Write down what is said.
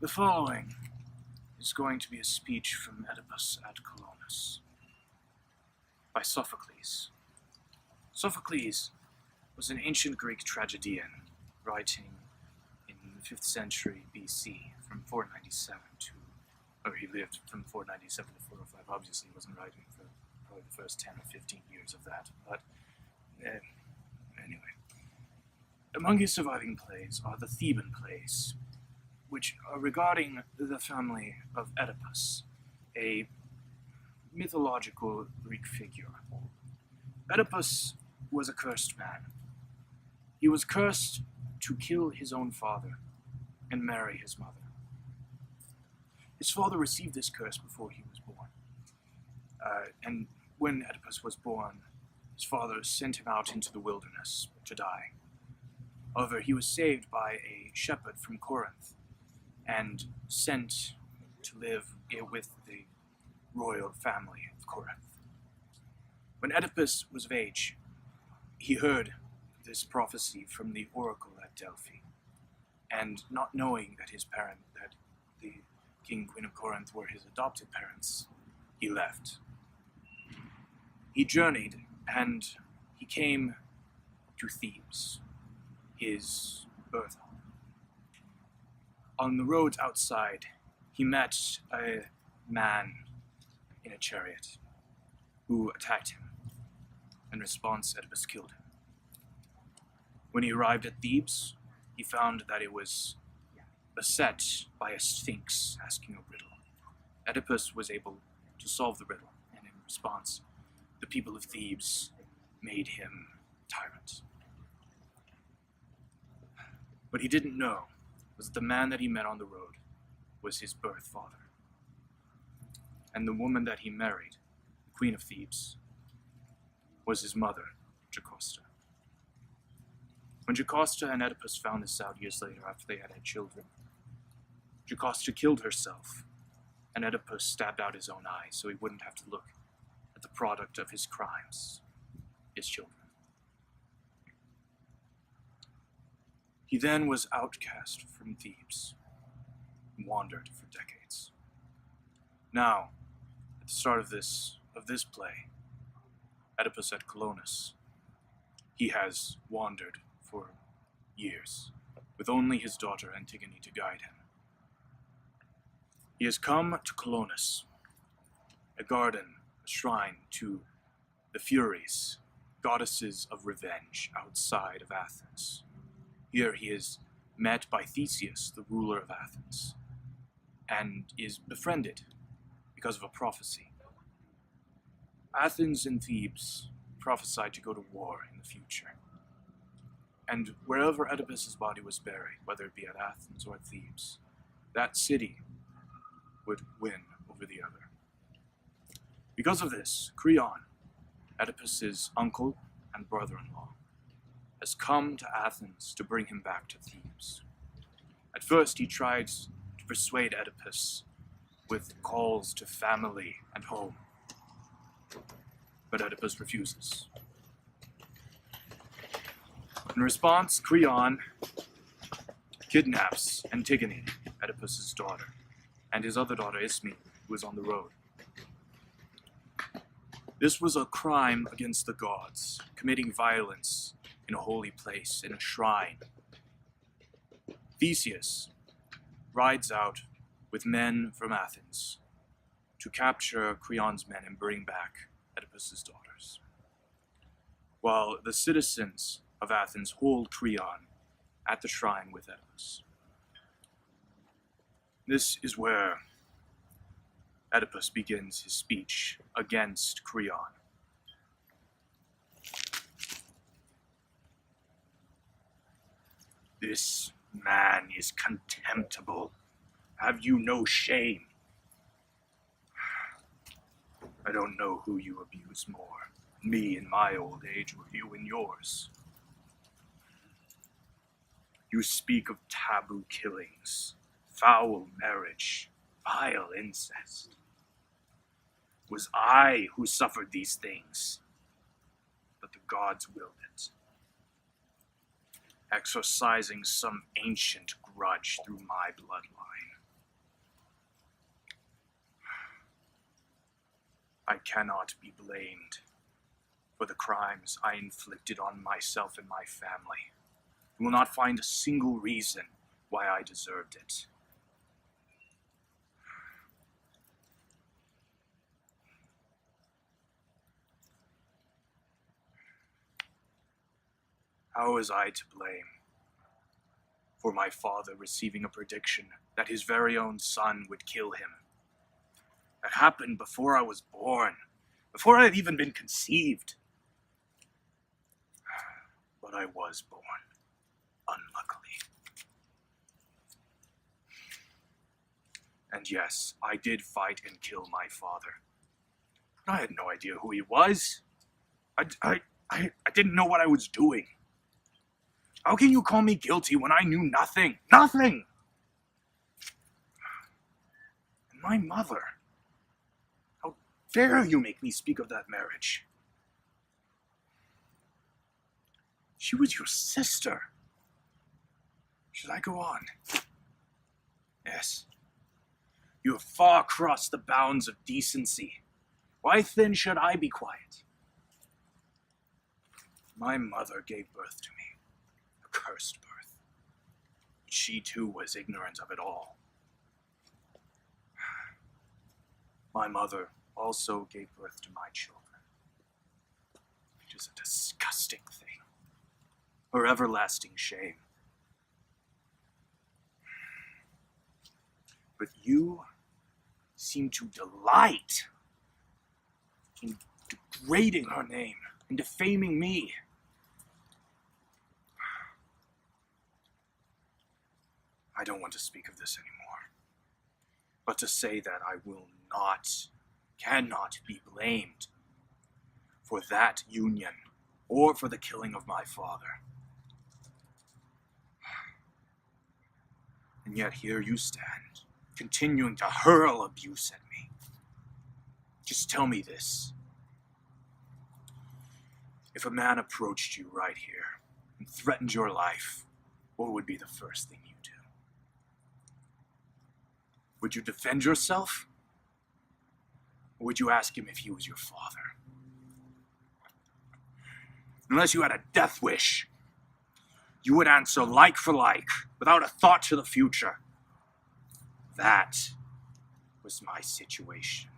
The following is going to be a speech from Oedipus at Colonus by Sophocles. Sophocles was an ancient Greek tragedian writing in the 5th century BC from 497 he lived from 497 to 405. Obviously, he wasn't writing for probably the first 10 or 15 years of that, but anyway. Among his surviving plays are the Theban plays, which are regarding the family of Oedipus, a mythological Greek figure. Oedipus was a cursed man. He was cursed to kill his own father and marry his mother. His father received this curse before he was born. And when Oedipus was born, his father sent him out into the wilderness to die. However, he was saved by a shepherd from Corinth and sent to live with the royal family of Corinth. When Oedipus was of age, he heard this prophecy from the oracle at Delphi, and not knowing that that the king and queen of Corinth were his adopted parents, he left. He journeyed, and he came to Thebes, his birth home. On the roads outside, he met a man in a chariot who attacked him. In response, Oedipus killed him. When he arrived at Thebes, he found that it was beset by a sphinx asking a riddle. Oedipus was able to solve the riddle, and in response, the people of Thebes made him tyrant. What he didn't know was that the man that he met on the road was his birth father. And the woman that he married, the queen of Thebes, was his mother, Jocasta. When Jocasta and Oedipus found this out years later after they had children, Jocasta killed herself, and Oedipus stabbed out his own eye so he wouldn't have to look at the product of his crimes, his children. He then was outcast from Thebes and wandered for decades. Now, at the start of this play, Oedipus at Colonus, he has wandered for years, with only his daughter Antigone to guide him. He has come to Colonus, a garden, a shrine to the Furies, goddesses of revenge outside of Athens. Here he is met by Theseus, the ruler of Athens, and is befriended because of a prophecy. Athens and Thebes prophesied to go to war in the future. And wherever Oedipus's body was buried, whether it be at Athens or at Thebes, that city would win over the other. Because of this, Creon, Oedipus's uncle and brother-in-law, has come to Athens to bring him back to Thebes. At first, he tries to persuade Oedipus with calls to family and home, but Oedipus refuses. In response, Creon kidnaps Antigone, Oedipus's daughter, and his other daughter, Ismene, who was on the road. This was a crime against the gods, committing violence in a holy place, in a shrine. Theseus rides out with men from Athens to capture Creon's men and bring back Oedipus's daughters, while the citizens of Athens hold Creon at the shrine with Oedipus. This is where Oedipus begins his speech against Creon. This man is contemptible. Have you no shame? I don't know who you abuse more, me in my old age or you in yours. You speak of taboo killings, foul marriage, vile incest. It was I who suffered these things, but the gods willed it. Exorcising some ancient grudge through my bloodline. I cannot be blamed for the crimes I inflicted on myself and my family. You will not find a single reason why I deserved it. How was I to blame for my father receiving a prediction that his very own son would kill him? That happened before I was born, before I had even been conceived. But I was born, unluckily. And yes, I did fight and kill my father. But I had no idea who he was. I didn't know what I was doing. How can you call me guilty when I knew nothing? Nothing! And my mother. How dare you make me speak of that marriage? She was your sister. Should I go on? Yes. You have far crossed the bounds of decency. Why then should I be quiet? My mother gave birth to me. A cursed birth. She too was ignorant of it all. My mother also gave birth to my children. It is a disgusting thing. Her everlasting shame. But you seem to delight in degrading her name and defaming me. I don't want to speak of this anymore, but to say that I will not, cannot be blamed for that union or for the killing of my father. And yet here you stand, continuing to hurl abuse at me. Just tell me this. If a man approached you right here and threatened your life, what would be the first thing you do? Would you defend yourself? Or would you ask him if he was your father? Unless you had a death wish, you would answer like for like, without a thought to the future. That was my situation.